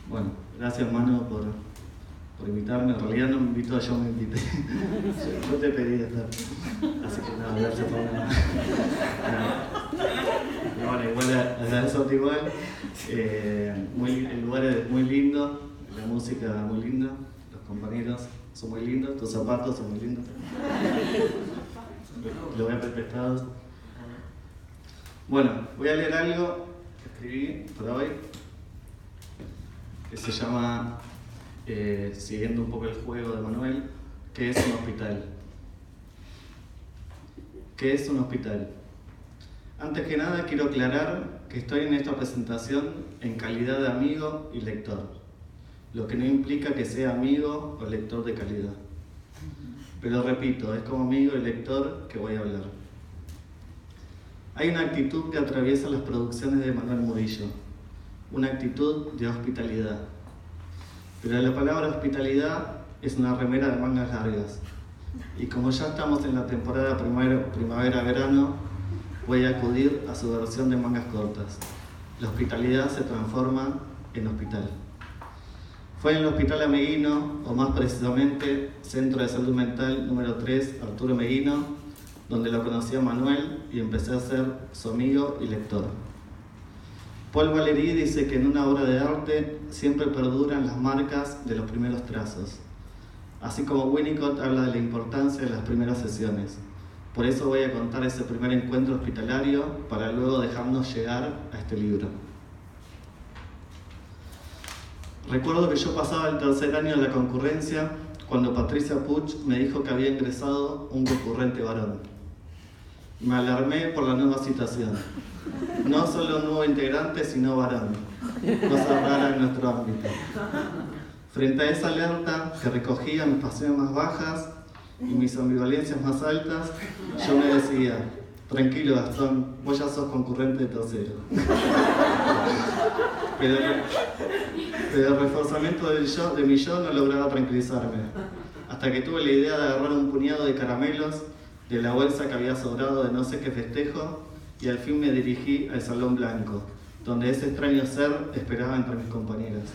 Bueno, gracias Manu por invitarme. En realidad no me invitó, yo me invité. Yo te pedí estar. Así que nada, gracias por nada. Bueno, igual agradezco igual. El lugar es muy lindo, la música muy linda, los compañeros son muy lindos, tus zapatos son muy lindos. Lo voy a haber prestado. Bueno, voy a leer algo que escribí para hoy, que se llama, siguiendo un poco el juego de Manuel, ¿qué es un hospital? ¿Qué es un hospital? Antes que nada quiero aclarar que estoy en esta presentación en calidad de amigo y lector, lo que no implica que sea amigo o lector de calidad. Pero repito, es como amigo y lector que voy a hablar. Hay una actitud que atraviesa las producciones de Manuel Murillo, una actitud de hospitalidad. Pero la palabra hospitalidad es una remera de mangas largas. Y como ya estamos en la temporada primavera-verano, voy a acudir a su versión de mangas cortas. La hospitalidad se transforma en hospital. Fue en el Hospital Ameguino, o más precisamente, Centro de Salud Mental número 3, Arturo Meguino, donde lo conocí a Manuel y empecé a ser su amigo y lector. Paul Valéry dice que en una obra de arte siempre perduran las marcas de los primeros trazos, así como Winnicott habla de la importancia de las primeras sesiones. Por eso voy a contar ese primer encuentro hospitalario para luego dejarnos llegar a este libro. Recuerdo que yo pasaba el tercer año de la concurrencia cuando Patricia Puch me dijo que había ingresado un concurrente varón. Me alarmé por la nueva situación. No solo un nuevo integrante, sino varón. Cosa rara en nuestro ámbito. Frente a esa alerta que recogía mis pasiones más bajas y mis ambivalencias más altas, yo me decía, tranquilo Gastón, vos ya sos concurrente de tercero. Pero el reforzamiento de mi yo no lograba tranquilizarme, hasta que tuve la idea de agarrar un puñado de caramelos de la bolsa que había sobrado de no sé qué festejo y al fin me dirigí al salón blanco, donde ese extraño ser esperaba entre mis compañeras.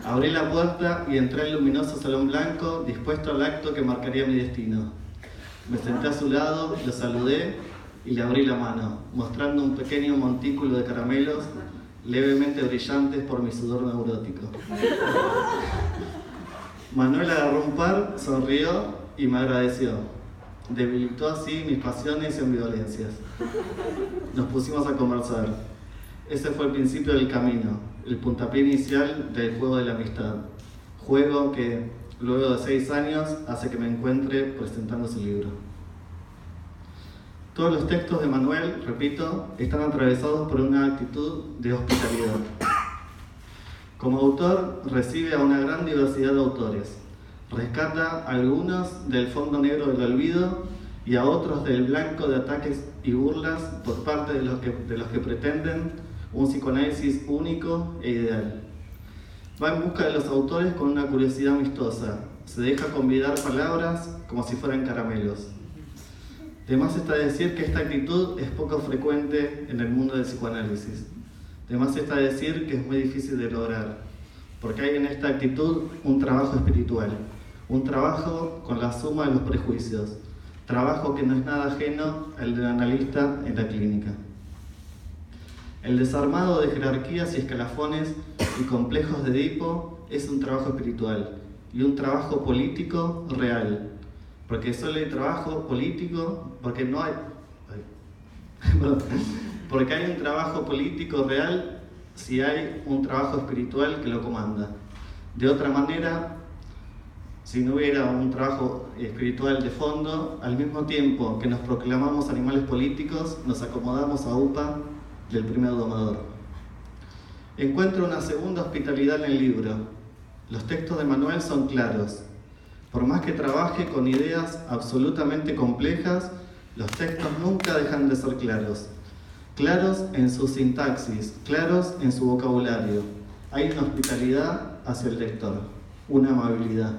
Abrí la puerta y entré al luminoso salón blanco, dispuesto al acto que marcaría mi destino. Me senté a su lado, lo saludé y le abrí la mano, mostrando un pequeño montículo de caramelos levemente brillantes por mi sudor neurótico. Manuel agarró un par, sonrió y me agradeció. Debilitó así mis pasiones y ambivalencias. Nos pusimos a conversar. Ese fue el principio del camino, el puntapié inicial del juego de la amistad. Juego que, luego de 6 años, hace que me encuentre presentando su libro. Todos los textos de Manuel, repito, están atravesados por una actitud de hospitalidad. Como autor, recibe a una gran diversidad de autores. Rescata a algunos del fondo negro del olvido y a otros del blanco de ataques y burlas por parte de los que pretenden un psicoanálisis único e ideal. Va en busca de los autores con una curiosidad amistosa. Se deja convidar palabras como si fueran caramelos. De más está decir que esta actitud es poco frecuente en el mundo del psicoanálisis. De más está decir que es muy difícil de lograr, porque hay en esta actitud un trabajo espiritual, un trabajo con la suma de los prejuicios, trabajo que no es nada ajeno al del analista en la clínica. El desarmado de jerarquías y escalafones y complejos de Edipo es un trabajo espiritual y un trabajo político real. Porque solo hay trabajo político, porque hay un trabajo político real si hay un trabajo espiritual que lo comanda. De otra manera, si no hubiera un trabajo espiritual de fondo, al mismo tiempo que nos proclamamos animales políticos, nos acomodamos a UPA del primer domador. Encuentro una segunda hospitalidad en el libro. Los textos de Manuel son claros. Por más que trabaje con ideas absolutamente complejas, los textos nunca dejan de ser claros. Claros en su sintaxis, claros en su vocabulario. Hay una hospitalidad hacia el lector, una amabilidad.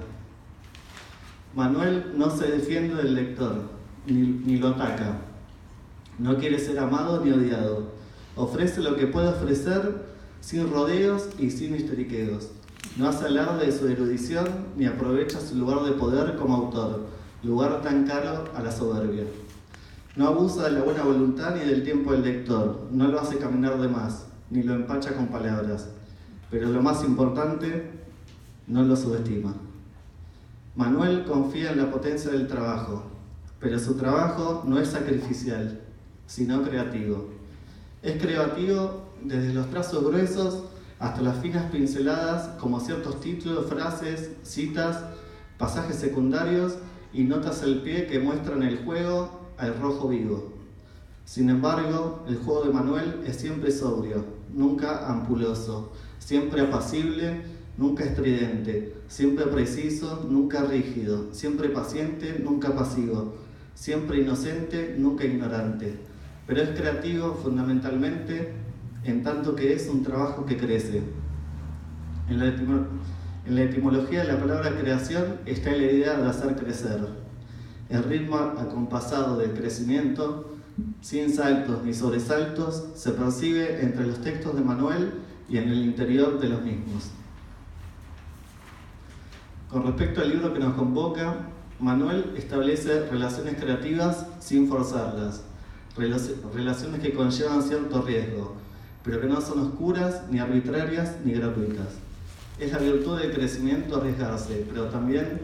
Manuel no se defiende del lector, ni lo ataca. No quiere ser amado ni odiado. Ofrece lo que puede ofrecer sin rodeos y sin histeriqueos. No hace alarde de su erudición ni aprovecha su lugar de poder como autor, lugar tan caro a la soberbia. No abusa de la buena voluntad ni del tiempo del lector, no lo hace caminar de más, ni lo empacha con palabras. Pero lo más importante, no lo subestima. Manuel confía en la potencia del trabajo, pero su trabajo no es sacrificial, sino creativo. Es creativo desde los trazos gruesos hasta las finas pinceladas, como ciertos títulos, frases, citas, pasajes secundarios y notas al pie que muestran el juego al rojo vivo. Sin embargo, el juego de Manuel es siempre sobrio, nunca ampuloso, siempre apacible, nunca estridente, siempre preciso, nunca rígido, siempre paciente, nunca pasivo, siempre inocente, nunca ignorante. Pero es creativo fundamentalmente en tanto que es un trabajo que crece. En la etimología de la palabra creación está la idea de hacer crecer. El ritmo acompasado del crecimiento, sin saltos ni sobresaltos, se percibe entre los textos de Manuel y en el interior de los mismos. Con respecto al libro que nos convoca, Manuel establece relaciones creativas sin forzarlas, relaciones que conllevan cierto riesgo, pero que no son oscuras, ni arbitrarias, ni gratuitas. Es la virtud del crecimiento arriesgarse, pero también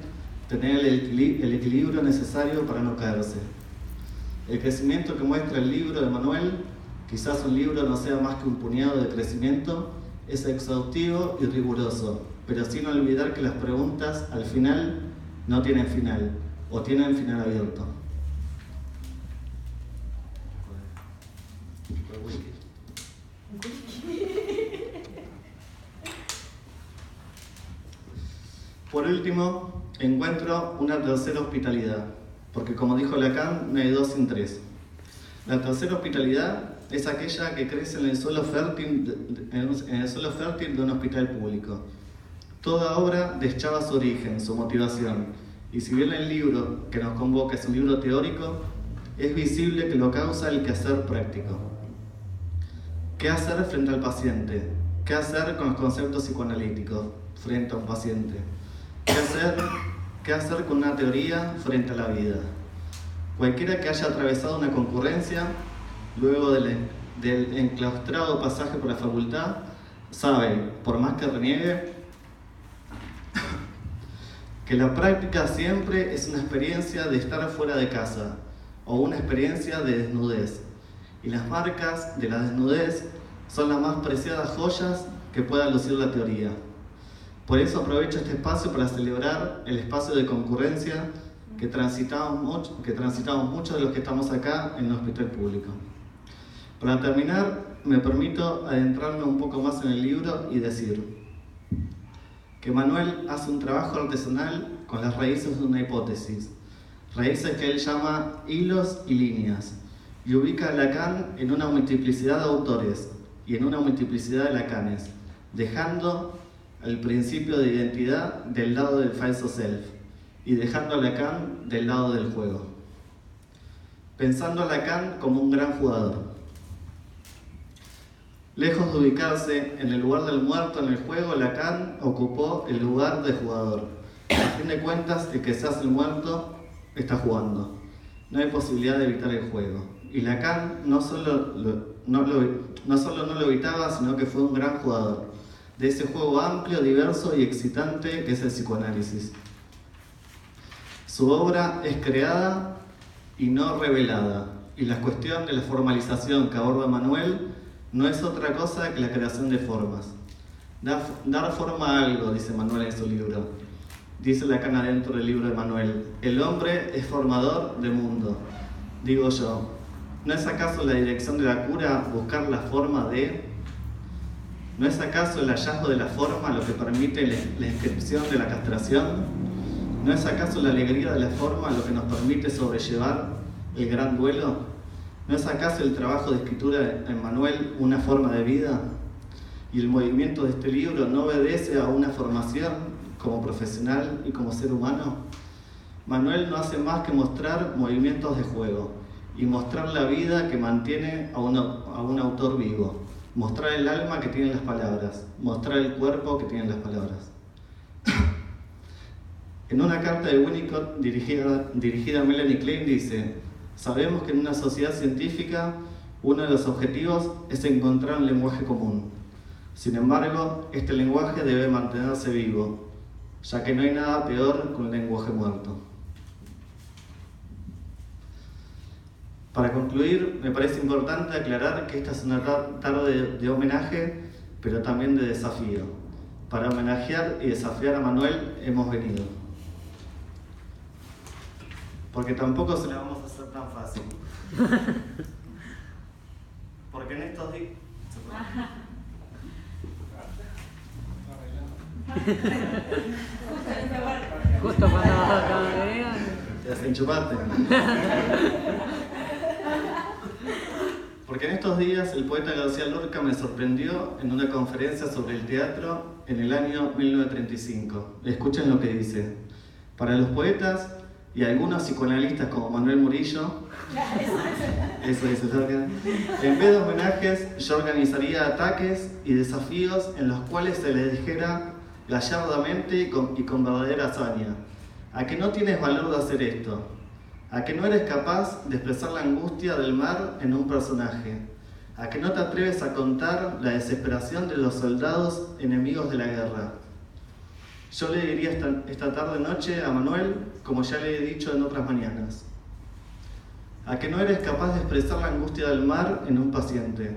tener el equilibrio necesario para no caerse. El crecimiento que muestra el libro de Manuel, quizás un libro no sea más que un puñado de crecimiento, es exhaustivo y riguroso, pero sin olvidar que las preguntas al final no tienen final, o tienen final abierto. Por último, encuentro una tercera hospitalidad, porque como dijo Lacan, no hay dos sin tres. La tercera hospitalidad es aquella que crece en el suelo fértil de un hospital público. Toda obra deschaba su origen, su motivación, y si bien el libro que nos convoca es un libro teórico, es visible que lo causa el quehacer práctico. ¿Qué hacer frente al paciente? ¿Qué hacer con los conceptos psicoanalíticos frente a un paciente? ¿Qué hacer con una teoría frente a la vida? Cualquiera que haya atravesado una concurrencia, luego del enclaustrado pasaje por la facultad, sabe, por más que reniegue, que la práctica siempre es una experiencia de estar fuera de casa o una experiencia de desnudez. Y las marcas de la desnudez son las más preciadas joyas que pueda lucir la teoría. Por eso aprovecho este espacio para celebrar el espacio de concurrencia que transitamos muchos de los que estamos acá en el hospital público. Para terminar, me permito adentrarme un poco más en el libro y decir que Manuel hace un trabajo artesanal con las raíces de una hipótesis, raíces que él llama hilos y líneas, y ubica a Lacan en una multiplicidad de autores y en una multiplicidad de Lacanes, dejando el principio de identidad del lado del falso self y dejando a Lacan del lado del juego. Pensando a Lacan como un gran jugador. Lejos de ubicarse en el lugar del muerto en el juego, Lacan ocupó el lugar de jugador. A fin de cuentas, el que se hace el muerto está jugando. No hay posibilidad de evitar el juego. Y Lacan no solo no lo evitaba, sino que fue un gran jugador de ese juego amplio, diverso y excitante que es el psicoanálisis. Su obra es creada y no revelada, y la cuestión de la formalización que aborda Manuel no es otra cosa que la creación de formas. Dar forma a algo, dice Manuel en su libro. Dice Lacan adentro del libro de Manuel: el hombre es formador de mundo. Digo yo, ¿no es acaso la dirección de la cura buscar la forma de? ¿No es acaso el hallazgo de la forma lo que permite la inscripción de la castración? ¿No es acaso la alegría de la forma lo que nos permite sobrellevar el gran duelo? ¿No es acaso el trabajo de escritura en Manuel una forma de vida? ¿Y el movimiento de este libro no obedece a una formación como profesional y como ser humano? Manuel no hace más que mostrar movimientos de juego y mostrar la vida que mantiene a un autor vivo, mostrar el alma que tienen las palabras, mostrar el cuerpo que tienen las palabras. En una carta de Winnicott dirigida a Melanie Klein dice: sabemos que en una sociedad científica uno de los objetivos es encontrar un lenguaje común. Sin embargo, este lenguaje debe mantenerse vivo, ya que no hay nada peor que un lenguaje muerto. Para concluir, me parece importante aclarar que esta es una tarde de homenaje, pero también de desafío. Para homenajear y desafiar a Manuel hemos venido. Porque tampoco se la vamos a hacer tan fácil. Porque en estos días... Justo cuando acá te desenchupaste. Porque en estos días el poeta García Lorca me sorprendió en una conferencia sobre el teatro en el año 1935. Escuchen lo que dice: para los poetas y algunos psicoanalistas como Manuel Murillo, eso dice Lorca, en vez de homenajes yo organizaría ataques y desafíos en los cuales se les dijera gallardamente y con verdadera hazaña: ¿a que no tienes valor de hacer esto? ¿A que no eres capaz de expresar la angustia del mar en un personaje? ¿A que no te atreves a contar la desesperación de los soldados enemigos de la guerra? Yo le diría esta tarde-noche a Manuel, como ya le he dicho en otras mañanas: ¿a que no eres capaz de expresar la angustia del mar en un paciente?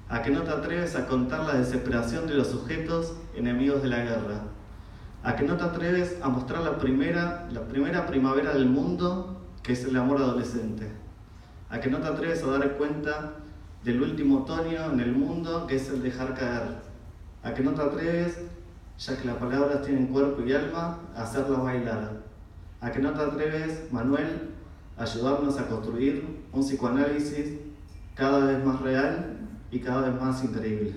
¿A que no te atreves a contar la desesperación de los sujetos enemigos de la guerra? ¿A que no te atreves a mostrar la primera primavera del mundo, que es el amor adolescente? ¿A que no te atreves a dar cuenta del último otoño en el mundo, que es el dejar caer? ¿A que no te atreves, ya que las palabras tienen cuerpo y alma, a hacerlas bailar? ¿A que no te atreves, Manuel, a ayudarnos a construir un psicoanálisis cada vez más real y cada vez más increíble?